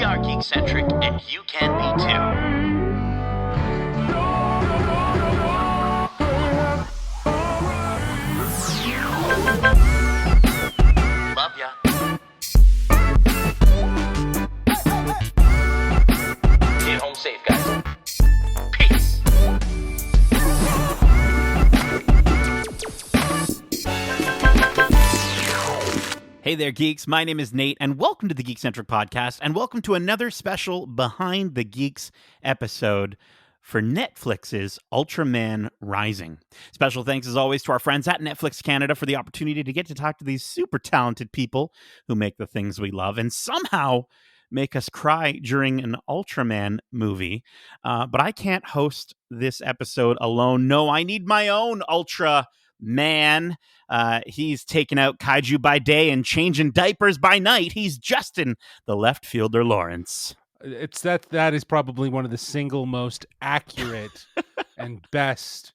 are Geekcentric, and you can be too. Love ya. Get home safe, guys. Peace. Hey there, geeks. My name is Nate, and welcome to the Geekcentric podcast, and welcome to another special Behind the Geeks episode for Netflix's Ultraman Rising. Special thanks, as always, to our friends at Netflix Canada for the opportunity to get to talk to these super talented people who make the things we love and somehow make us cry during an Ultraman movie. But I can't host this episode alone. No, I need my own Ultraman. He's taking out kaiju by day and changing diapers by night. He's Justin, the left fielder Lawrence. It's that is probably one of the single most accurate and best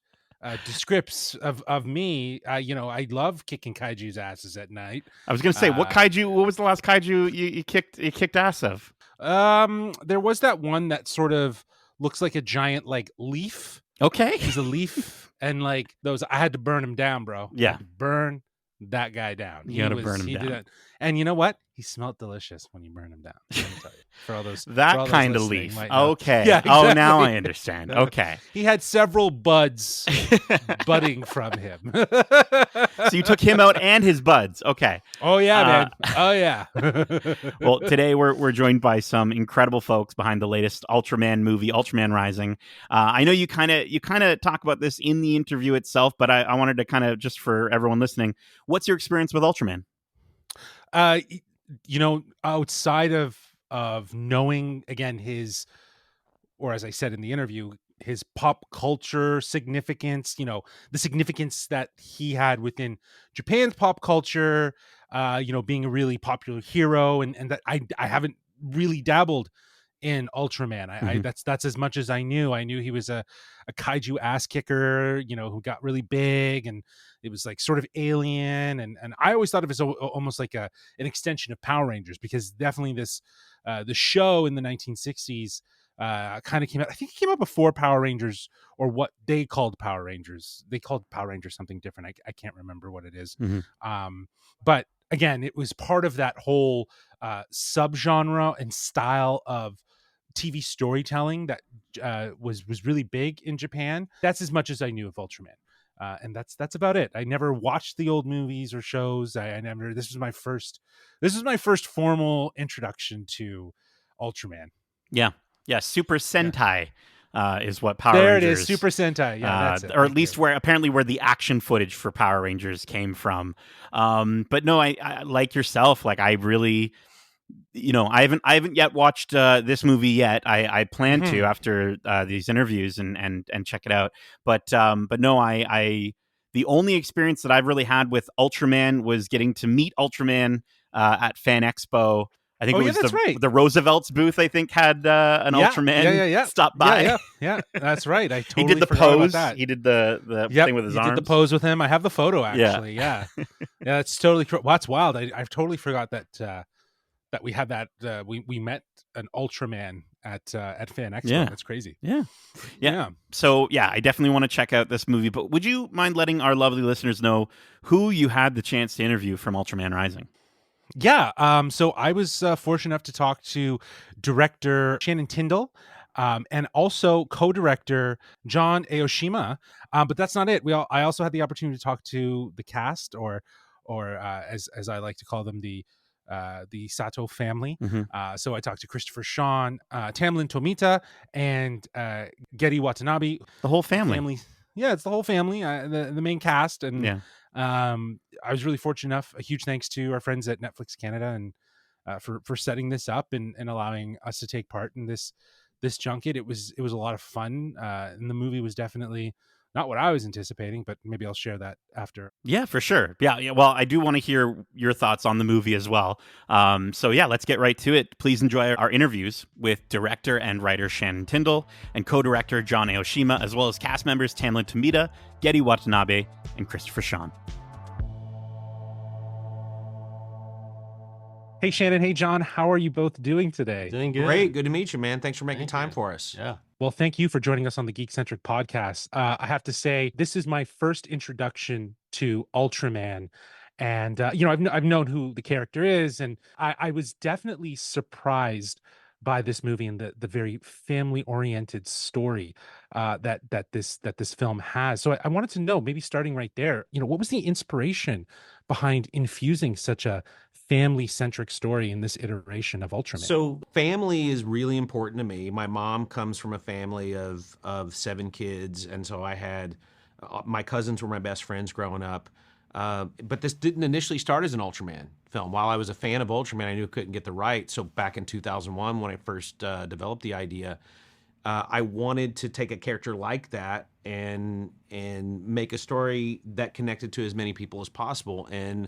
descripts of me. I love kicking kaiju's asses at night. I was going to say, what was the last kaiju you kicked ass of? There was that one that sort of looks like a giant leaf. Okay. He's a leaf, and I had to burn him down, bro. Yeah. Burn that guy down. You gotta burn him down. Did that. And you know what? He smelled delicious when you burned him down. Let me tell you. For all those that kind of leaf. Okay. Yeah, exactly. Oh, now I understand. Okay. He had several buds budding from him. So you took him out and his buds. Okay. Oh yeah, man. Oh yeah. Well, today we're joined by some incredible folks behind the latest Ultraman movie, Ultraman Rising. I know you kind of talk about this in the interview itself, but I wanted to kind of, just for everyone listening, what's your experience with Ultraman? Outside of knowing, again, his, or as I said in the interview, his pop culture significance, the significance that he had within Japan's pop culture, being a really popular hero, and that I haven't really dabbled in Ultraman. That's as much as I knew. I knew he was a kaiju ass kicker, who got really big, and it was sort of alien, and I always thought of it as almost like an extension of Power Rangers, because definitely this the show in the 1960s kind of came out. I think it came out before Power Rangers, or what they called Power Rangers. They called Power Rangers something different. I can't remember what it is. But again, it was part of that whole subgenre and style of TV storytelling that was really big in Japan. That's as much as I knew of Ultraman. And that's about it. I never watched the old movies or shows. I never. This was my first formal introduction to Ultraman. Yeah. Super Sentai is what Power Rangers. There Rangers. It is, Super Sentai. Yeah, that's it. Or at least where the action footage for Power Rangers came from. But no, I like yourself. I really, I haven't yet watched this movie yet. I plan to after these interviews and check it out. But no, the only experience that I've really had with Ultraman was getting to meet Ultraman at Fan Expo. I think it was the Roosevelt's booth, I think, had an Ultraman stop by. Yeah, that's right. I totally he did the forgot pose. About that. He did the thing with his arms. He did the pose with him. I have the photo, actually. Yeah. Yeah, it's totally – that's wild. I've totally forgot that we had that we met an Ultraman at Fan Expo. Yeah. That's crazy. Yeah. So, I definitely want to check out this movie. But would you mind letting our lovely listeners know who you had the chance to interview from Ultraman Rising? Yeah. So I was fortunate enough to talk to director Shannon Tindle, and also co-director John Aoshima. But that's not it. I also had the opportunity to talk to the cast, or as I like to call them, the Sato family. So I talked to Christopher Sean, Tamlyn Tomita, and Gedde Watanabe. The whole family. Yeah, it's the whole family, the main cast. And I was really fortunate enough. A huge thanks to our friends at Netflix Canada and for setting this up and allowing us to take part in this junket. It was a lot of fun, and the movie was definitely not what I was anticipating, but maybe I'll share that after. Yeah, for sure. Yeah. Well, I do want to hear your thoughts on the movie as well. So let's get right to it. Please enjoy our interviews with director and writer Shannon Tindle and co-director John Aoshima, as well as cast members Tamlyn Tomita, Gedde Watanabe, and Christopher Sean. Hey, Shannon. Hey, John. How are you both doing today? Doing good. Great. Good to meet you, man. Thanks for making Thank time you. for us. Yeah. Well, thank you for joining us on the Geekcentric podcast. I have to say, this is my first introduction to Ultraman. And, I've known who the character is, and I was definitely surprised by this movie and the very family-oriented story that this film has. So I wanted to know, maybe starting right there, what was the inspiration behind infusing such a family-centric story in this iteration of Ultraman? So family is really important to me. My mom comes from a family of 7 kids, and so I had my cousins were my best friends growing up. But this didn't initially start as an Ultraman film. While I was a fan of Ultraman, I knew I couldn't get the rights. So back in 2001, when I first developed the idea, I wanted to take a character like that and make a story that connected to as many people as possible. And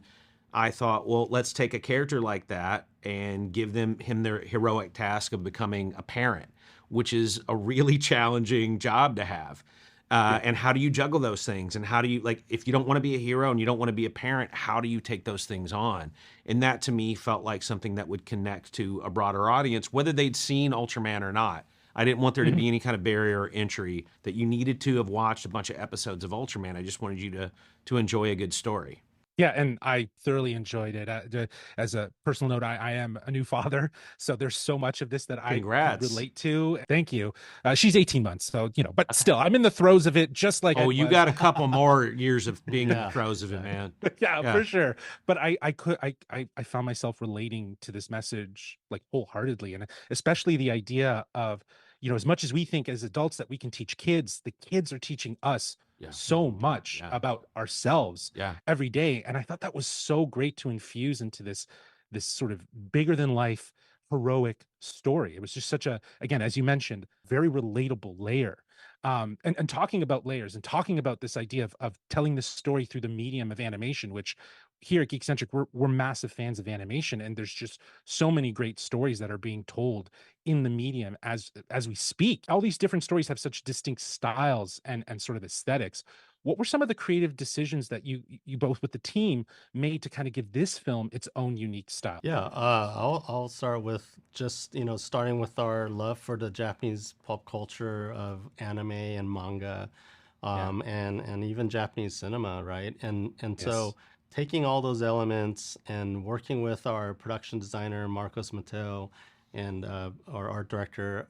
I thought, well, let's take a character like that and give him their heroic task of becoming a parent, which is a really challenging job to have. And how do you juggle those things? And how do you, like, if you don't want to be a hero and you don't want to be a parent, how do you take those things on? And that to me felt like something that would connect to a broader audience, whether they'd seen Ultraman or not. I didn't want there to be any kind of barrier or entry that you needed to have watched a bunch of episodes of Ultraman. I just wanted you to enjoy a good story. Yeah, and I thoroughly enjoyed it. As a personal note, I am a new father, so there's so much of this that I Congrats. could relate to. Thank you. She's 18 months, so but still, I'm in the throes of it, just like Oh, Ed you was. got a couple more years of being in Yeah. the throes of it, man. Yeah, for sure. But I found myself relating to this message like wholeheartedly, and especially the idea of, as much as we think as adults that we can teach kids, the kids are teaching us Yeah. so much Yeah. about ourselves Yeah. every day. And I thought that was so great to infuse into this sort of bigger than life heroic story. It was just such a, again, as you mentioned, very relatable layer. And talking about layers and talking about this idea of telling this story through the medium of animation, which here at Geekcentric, we're massive fans of animation, and there's just so many great stories that are being told in the medium as we speak. All these different stories have such distinct styles and sort of aesthetics. What were some of the creative decisions that you both with the team made to kind of give this film its own unique style? Yeah. I'll start with just, starting with our love for the Japanese pop culture of anime and manga, and even Japanese cinema, right? And so taking all those elements and working with our production designer, Marcos Mateo, and our art director,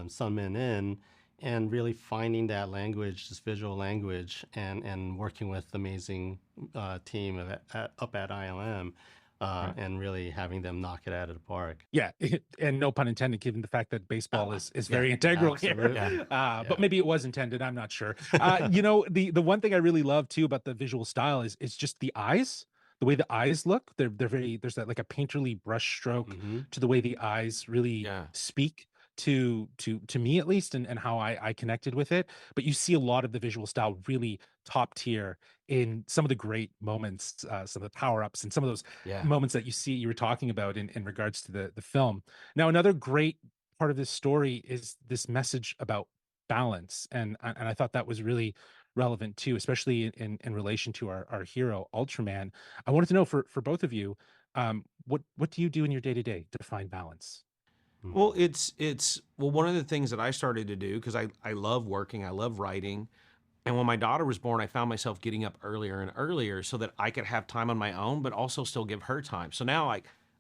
Sun Min In, and really finding that language, this visual language, and working with the amazing team up at ILM, and really having them knock it out of the park. Yeah, and no pun intended, given the fact that baseball is very integral here. absolutely. But maybe it was intended. I'm not sure. The one thing I really love too about the visual style is just the eyes. The way the eyes look, they're very, there's that like a painterly brush stroke to the way the eyes really speak to me, at least, and how I connected with it. But you see a lot of the visual style really top tier in some of the great moments, some of the power-ups and some of those moments that you were talking about in regards to the film. Now, another great part of this story is this message about balance, and I thought that was really relevant too, especially in relation to our hero Ultraman. I wanted to know for both of you, what do you do in your day-to-day to find balance? Well, it's one of the things that I started to do, because I love working, I love writing. And when my daughter was born, I found myself getting up earlier and earlier so that I could have time on my own, but also still give her time. So now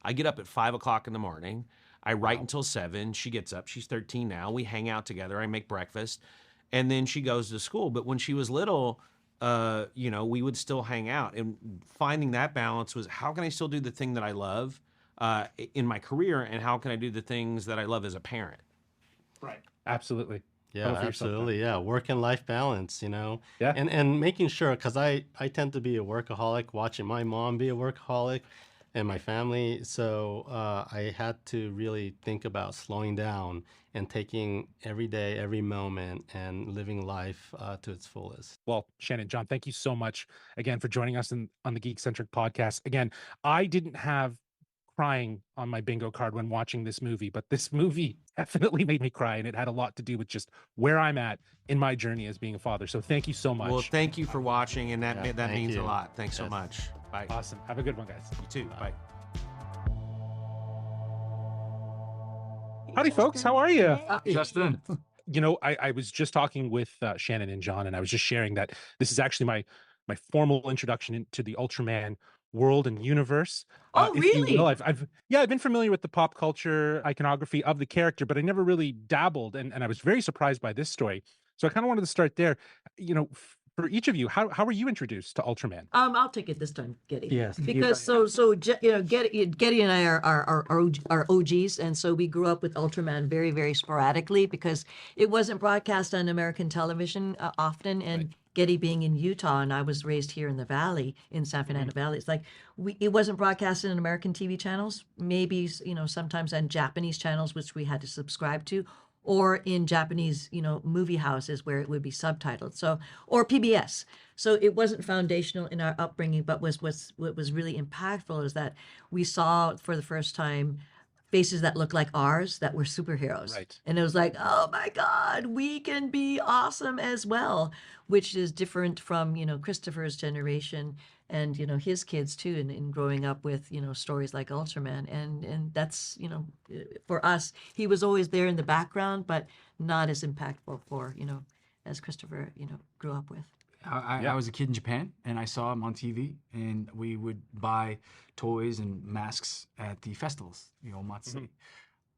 I get up at 5 o'clock in the morning. I write until 7. She gets up. She's 13 now. We hang out together. I make breakfast. And then she goes to school. But when she was little, we would still hang out. And finding that balance was, how can I still do the thing that I love in my career, and how can I do the things that I love as a parent? Right. Absolutely. Yeah, absolutely. Yeah, work and life balance, Yeah. and making sure, because I tend to be a workaholic, watching my mom be a workaholic and my family. So I had to really think about slowing down and taking every day, every moment, and living life to its fullest. Well, Shannon, John, thank you so much again for joining us on the Geekcentric podcast. Again, I didn't have crying on my bingo card when watching this movie, but this movie definitely made me cry, and it had a lot to do with just where I'm at in my journey as being a father. So thank you so much. Well, thank you for watching, and that thank means you. a lot. Thanks so Yes. much. Bye. Awesome. Have a good one, guys. You too. Bye. Howdy, folks. How are you? Justin. You know, I was just talking with Shannon and John, and I was just sharing that this is actually my formal introduction into the Ultraman world and universe. Oh, If really? you will. I've been familiar with the pop culture iconography of the character, but I never really dabbled, and I was very surprised by this story. So I kind of wanted to start there. You know, for each of you, how were you introduced to Ultraman? I'll take it this time, Gedde. Yes, you Because Gedde and I are OGs, and so we grew up with Ultraman very, very sporadically because it wasn't broadcast on American television often, and Gedde being in Utah, and I was raised here in the Valley, in San Fernando Valley. It's like it wasn't broadcasted in American TV channels, maybe sometimes on Japanese channels, which we had to subscribe to, or in Japanese, movie houses where it would be subtitled. So, or PBS. So it wasn't foundational in our upbringing, but what was really impactful is that we saw for the first time faces that looked like ours that were superheroes. Right. And it was like, oh my God, we can be awesome as well, which is different from, Christopher's generation and, his kids too, in growing up with, stories like Ultraman. And that's, for us, he was always there in the background, but not as impactful for, as Christopher, grew up with. I was a kid in Japan, and I saw him on TV, and we would buy toys and masks at the festivals, Matsuri.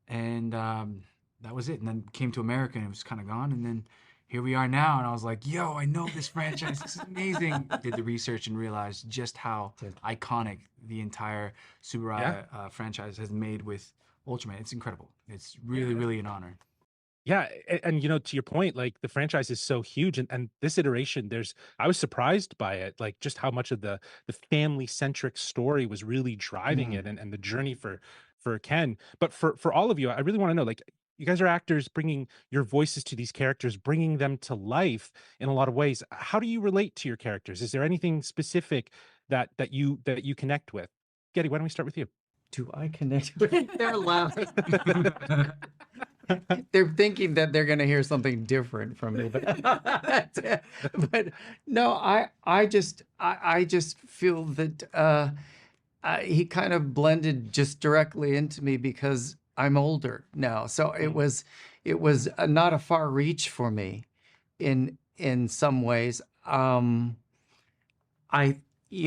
And that was it. And then came to America, and it was kind of gone. And then here we are now, and I was like, yo, I know this franchise. This is amazing. Did the research and realized just how iconic the entire Subaru franchise has made with Ultraman. It's incredible. It's really, really an honor. Yeah, and to your point, like the franchise is so huge, and this iteration, I was surprised by it, like just how much of the family-centric story was really driving it, and the journey for Ken. But for all of you, I really want to know, like, you guys are actors bringing your voices to these characters, bringing them to life in a lot of ways. How do you relate to your characters? Is there anything specific that you connect with? Gedde, why don't we start with you? Do I connect with? They're laughing. They're thinking that they're going to hear something different from me, but no, I just feel that he kind of blended just directly into me because I'm older now, so it was not a far reach for me in some ways. I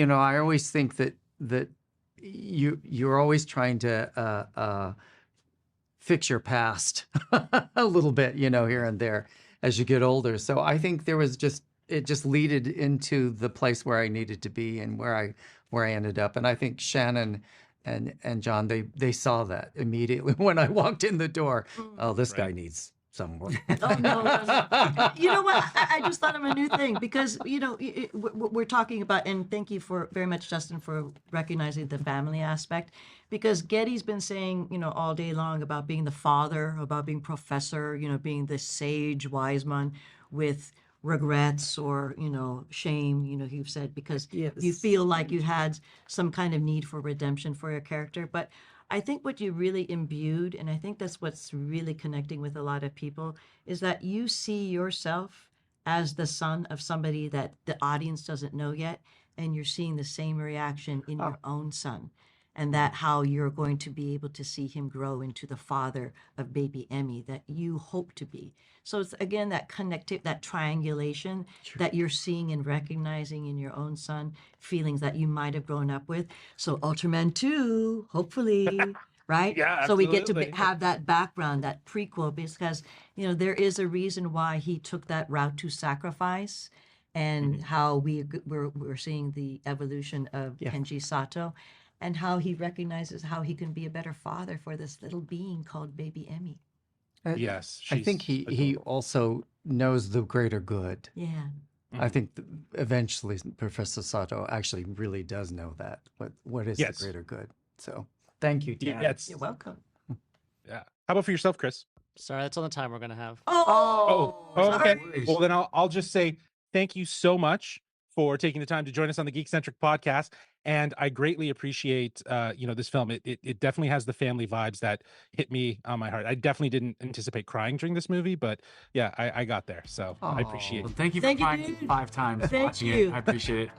always think that you're always trying to fix your past a little bit, here and there as you get older. So I think it just leaded into the place where I needed to be and where I ended up. And I think Shannon and John, they saw that immediately when I walked in the door. Oh, this guy needs some work. Oh, no. You know what? I just thought of a new thing because, we're talking about, and thank you very much, Justin, for recognizing the family aspect, because Gedde's been saying, all day long about being the father, about being professor, being the sage, wise man with regrets or, shame, you've said, because you feel like you had some kind of need for redemption for your character. But I think what you really imbued, and I think that's what's really connecting with a lot of people, is that you see yourself as the son of somebody that the audience doesn't know yet, and you're seeing the same reaction in your own son, and that how you're going to be able to see him grow into the father of baby Emmy that you hope to be. So it's, again, that that triangulation that you're seeing and recognizing in your own son, feelings that you might have grown up with. So Ultraman 2, hopefully, right? Yeah, so we get to absolutely. have that background, that prequel, because, there is a reason why he took that route to sacrifice, and how we're seeing the evolution of Kenji Sato, and how he recognizes how he can be a better father for this little being called baby Emmy. Yes, I think she's he adorable. also knows the greater good. Yeah. I think eventually Professor Sato actually really does know that. What is Yes. the greater good? So thank you, Dad. Yes. You're welcome. Yeah. How about for yourself, Chris? Sorry, that's all the time we're gonna have. Okay. sorry. Well, then I'll just say thank you so much for taking the time to join us on the Geekcentric podcast. And I greatly appreciate, this film. It definitely has the family vibes that hit me on my heart. I definitely didn't anticipate crying during this movie, but yeah, I got there. So I appreciate Well, it. thank you for Thank you, crying dude. 5 times Thank watching you. it. I appreciate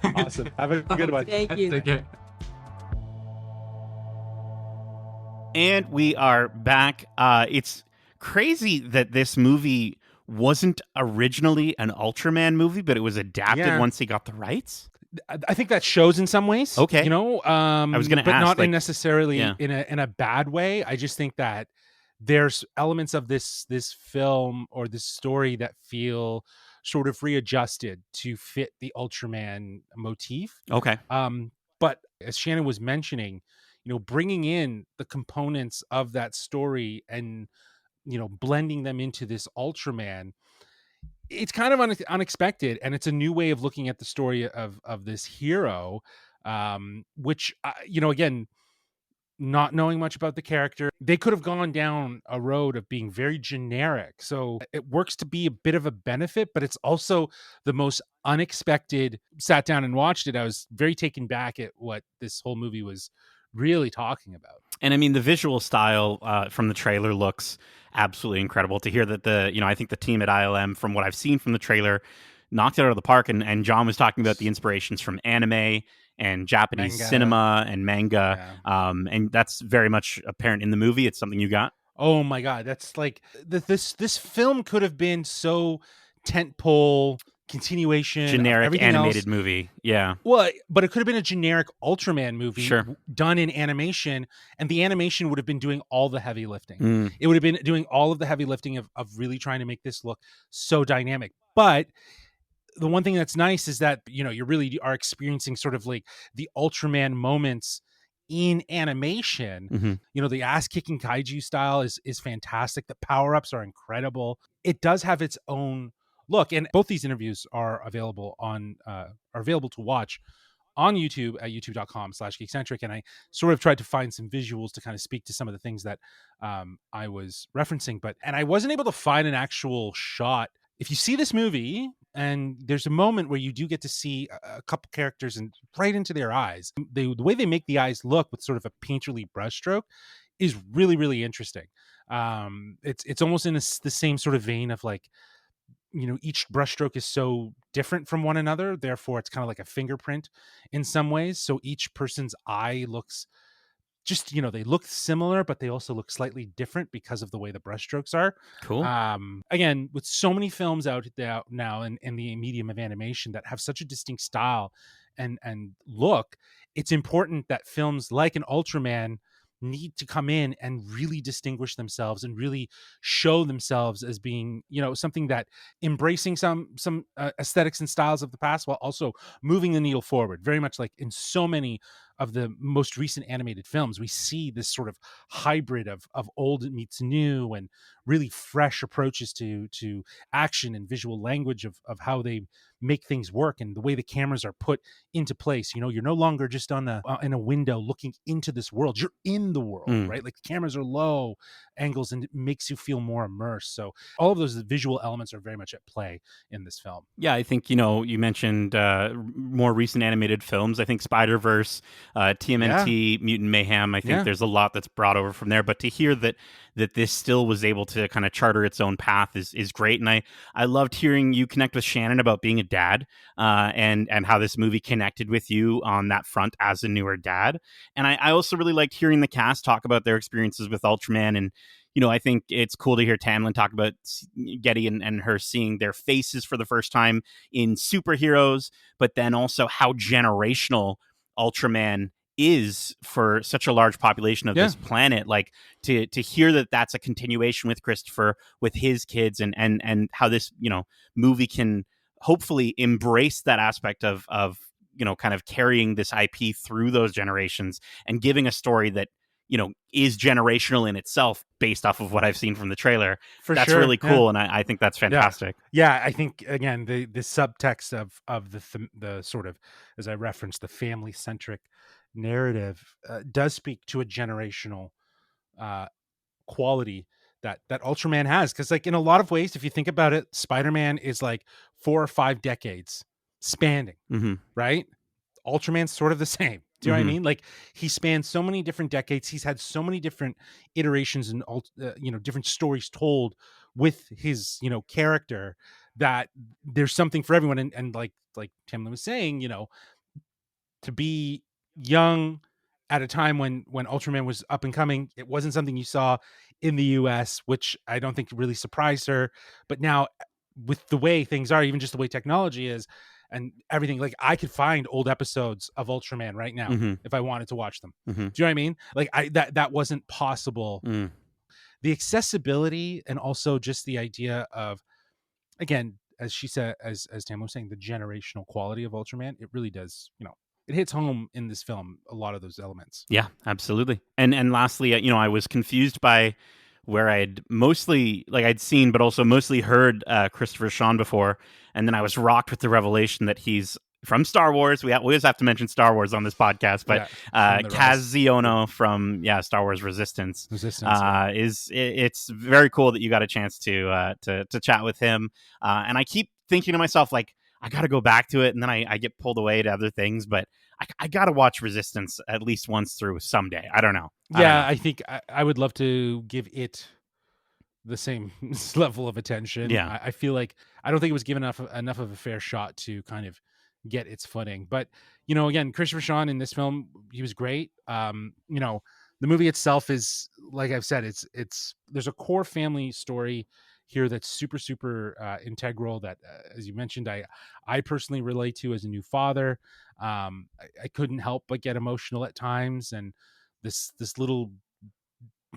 it. Awesome. Have a good one. Thank you. Take care. And we are back. It's crazy that this movie wasn't originally an Ultraman movie, but it was adapted Yeah. once he got the rights. I think that shows in some ways. Okay. You know, I was gonna but ask, not like- in necessarily Yeah. in a bad way. I just think that there's elements of this film or this story that feel sort of readjusted to fit the Ultraman motif. Okay. But as Shannon was mentioning, you know, bringing in the components of that story and, you know, blending them into this Ultraman, it's kind of unexpected, and it's a new way of looking at the story of this hero, which you know, again, not knowing much about the character, they could have gone down a road of being very generic. So it works to be a bit of a benefit, but it's also the most unexpected. Sat down and watched it, I was very taken back at what this whole movie was really talking about. And I mean, the visual style from the trailer looks absolutely incredible. To hear that I think the team at ILM, from what I've seen from the trailer, knocked it out of the park. And John was talking about the inspirations from anime and Japanese Manga. cinema and manga. And that's very much apparent in the movie. It's something you got. Oh my God, that's like this film could have been so tentpole continuation of Generic everything animated else. movie. Yeah. Well, but it could have been a generic Ultraman movie Sure. done in animation, and the animation would have been doing all the heavy lifting. Mm. It would have been doing all of the heavy lifting of really trying to make this look so dynamic. But the one thing that's nice is that, you know, you really are experiencing sort of like the Ultraman moments in animation. Mm-hmm. You know, the ass-kicking kaiju style is fantastic. The power-ups are incredible. It does have its own look, and both these interviews are available to watch on YouTube at youtube.com/Geekcentric. And I sort of tried to find some visuals to kind of speak to some of the things that I was referencing, and I wasn't able to find an actual shot. If you see this movie, and there's a moment where you do get to see a couple characters and right into their eyes, the way they make the eyes look with sort of a painterly brushstroke is really, really interesting. It's almost in the same sort of vein of, like, you know, each brushstroke is so different from one another, therefore it's kind of like a fingerprint in some ways. So each person's eye looks just, you know, they look similar, but they also look slightly different because of the way the brushstrokes are. Cool. Again, with so many films out there now in the medium of animation that have such a distinct style and look, it's important that films like an Ultraman need to come in and really distinguish themselves and really show themselves as being, you know, something that embracing some aesthetics and styles of the past while also moving the needle forward. Very much like in so many of the most recent animated films, we see this sort of hybrid of old meets new and really fresh approaches to action and visual language of how they make things work and the way the cameras are put into place. You know, you're no longer just on in a window looking into this world. You're in the world, right? Like the cameras are low angles and it makes you feel more immersed. So all of those visual elements are very much at play in this film. Yeah, I think, you know, you mentioned more recent animated films. I think Spider-Verse, TMNT, Mutant Mayhem, I think there's a lot that's brought over from there. But to hear that this still was able to kind of charter its own path is great. And I loved hearing you connect with Shannon about being a dad and how this movie connected with you on that front as a newer dad. And I also really liked hearing the cast talk about their experiences with Ultraman. And, you know, I think it's cool to hear Tamlyn talk about Gedde and her seeing their faces for the first time in superheroes, but then also how generational Ultraman is for such a large population of this planet. Like to hear that that's a continuation with Christopher, with his kids, and how this, you know, movie can hopefully embrace that aspect of you know, kind of carrying this IP through those generations and giving a story that, you know, is generational in itself based off of what I've seen from the trailer. That's really cool. And I think that's fantastic. Yeah. I think, again, the subtext of the sort of, as I referenced, the family-centric narrative does speak to a generational quality that Ultraman has. Because, like, in a lot of ways, if you think about it, Spider-Man is like 4 or 5 decades spanning, right? Ultraman's sort of the same. Do you know what I mean? Like, he spans so many different decades. He's had so many different iterations and you know, different stories told with his, you know, character, that there's something for everyone. And like Tamlyn was saying, you know, to be young at a time when Ultraman was up and coming. It wasn't something you saw in the US, which I don't think really surprised her. But now, with the way things are, even just the way technology is and everything, like I could find old episodes of Ultraman right now if I wanted to watch them. Do you know what I mean? Like that wasn't possible. The accessibility and also just the idea of, again, as she said, as Tam was saying, the generational quality of Ultraman, it really does, it hits home in this film, a lot of those elements. Yeah, absolutely. And lastly, I was confused by where I'd mostly, like I'd seen, but also mostly heard Christopher Sean before. And then I was rocked with the revelation that he's from Star Wars. We always have to mention Star Wars on this podcast, but Kaz Ziono from Star Wars Resistance it's very cool that you got a chance to chat with him. And I keep thinking to myself, like, I got to go back to it, and then I get pulled away to other things, but I got to watch Resistance at least once through someday. I don't know. I think I would love to give it the same level of attention. Yeah. I feel like I don't think it was given enough of a fair shot to kind of get its footing. But, again, Christopher Sean in this film, he was great. The movie itself is, like I've said, it's there's a core family story here that's super, super integral that, as you mentioned, I personally relate to as a new father. I couldn't help but get emotional at times. And this little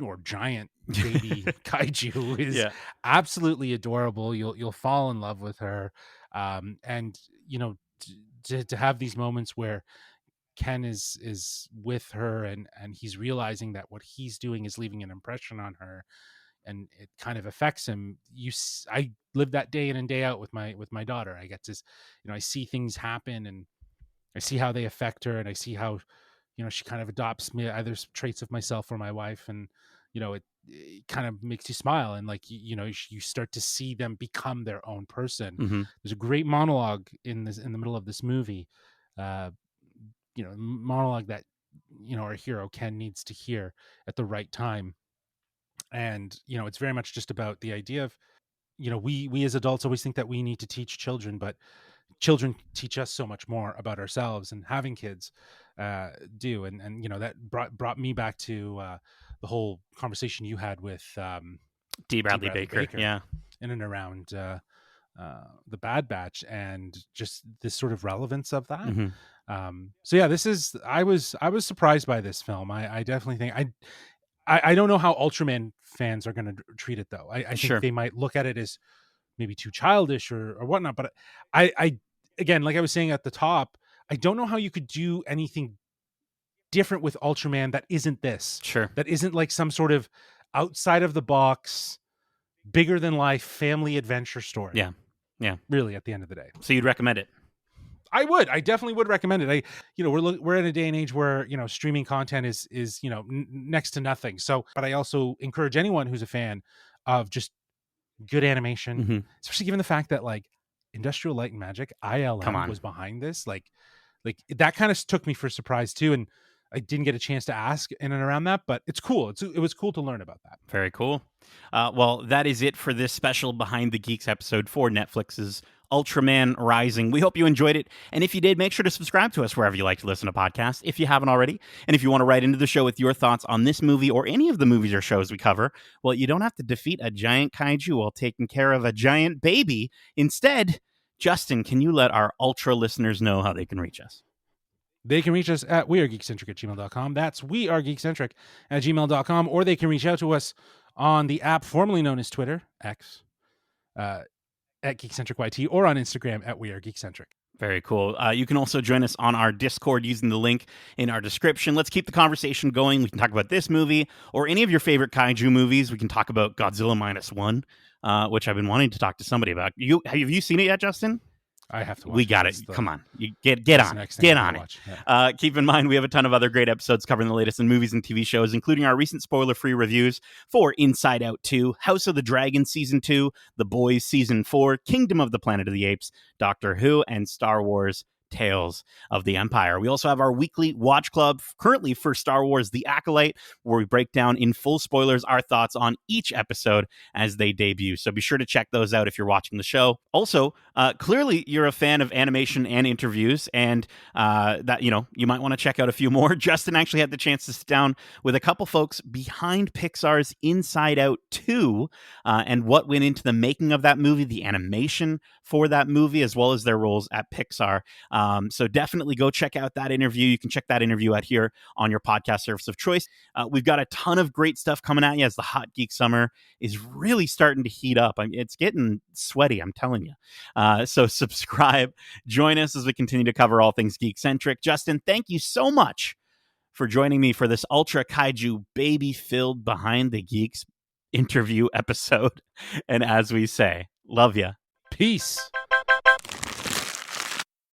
or giant baby kaiju is absolutely adorable. You'll fall in love with her. And, to have these moments where Ken is with her and he's realizing that what he's doing is leaving an impression on her, and it kind of affects him. I live that day in and day out with my daughter. I get to, I see things happen, and I see how they affect her, and I see how, she kind of adopts me, either traits of myself or my wife, and it kind of makes you smile, and like you start to see them become their own person. There's a great monologue in the middle of this movie, monologue that our hero Ken needs to hear at the right time. And it's very much just about the idea of, we as adults always think that we need to teach children, but children teach us so much more about ourselves, and having kids do. And that brought me back to the whole conversation you had with D. Bradley Baker, in and around the Bad Batch, and just this sort of relevance of that. I was surprised by this film. I definitely think I don't know how Ultraman fans are going to treat it, though. I think they might look at it as maybe too childish or whatnot. But I again, like I was saying at the top, I don't know how you could do anything different with Ultraman that isn't this. That isn't like some sort of outside of the box, bigger than life family adventure story. Yeah. Really, at the end of the day. So you'd recommend it? I definitely would recommend it. We're in a day and age where, streaming content is next to nothing. So, but I also encourage anyone who's a fan of just good animation, especially given the fact that like Industrial Light and Magic, ILM, was behind this. Like that kind of took me for a surprise too. And I didn't get a chance to ask in and around that, but it's cool. It was cool to learn about that. Very cool. Well, that is it for this special Behind the Geeks episode for Netflix's Ultraman Rising. We hope you enjoyed it. And if you did, make sure to subscribe to us wherever you like to listen to podcasts, if you haven't already. And if you want to write into the show with your thoughts on this movie or any of the movies or shows we cover, well, you don't have to defeat a giant kaiju while taking care of a giant baby. Instead, Justin, can you let our Ultra listeners know how they can reach us? They can reach us at wearegeekcentric@gmail.com. That's wearegeekcentric@gmail.com. Or they can reach out to us on the app formerly known as Twitter, X, at GeekcentricYT, or on Instagram at wearegeekcentric. Very cool. You can also join us on our Discord using the link in our description. Let's keep the conversation going. We can talk about this movie or any of your favorite kaiju movies. We can talk about Godzilla -1, which I've been wanting to talk to somebody about. Have you seen it yet, Justin? I have to watch We got it. Come on. You get on it. Get on it. Yeah. Keep in mind, we have a ton of other great episodes covering the latest in movies and TV shows, including our recent spoiler-free reviews for Inside Out 2, House of the Dragon Season 2, The Boys Season 4, Kingdom of the Planet of the Apes, Doctor Who, and Star Wars Tales of the Empire. We also have our weekly watch club currently for Star Wars The Acolyte, where we break down in full spoilers our thoughts on each episode as they debut. So be sure to check those out if you're watching the show. Also, clearly you're a fan of animation and interviews, and that, you know, you might want to check out a few more. Justin actually had the chance to sit down with a couple folks behind Pixar's Inside Out 2 and what went into the making of that movie, the animation for that movie, as well as their roles at Pixar. So definitely go check out that interview. You can check that interview out here on your podcast service of choice. We've got a ton of great stuff coming at you as the hot geek summer is really starting to heat up. I mean, it's getting sweaty, I'm telling you. So subscribe, join us as we continue to cover all things geek-centric. Justin, thank you so much for joining me for this Ultra Kaiju baby-filled Behind the Geeks interview episode. And as we say, love ya. Peace.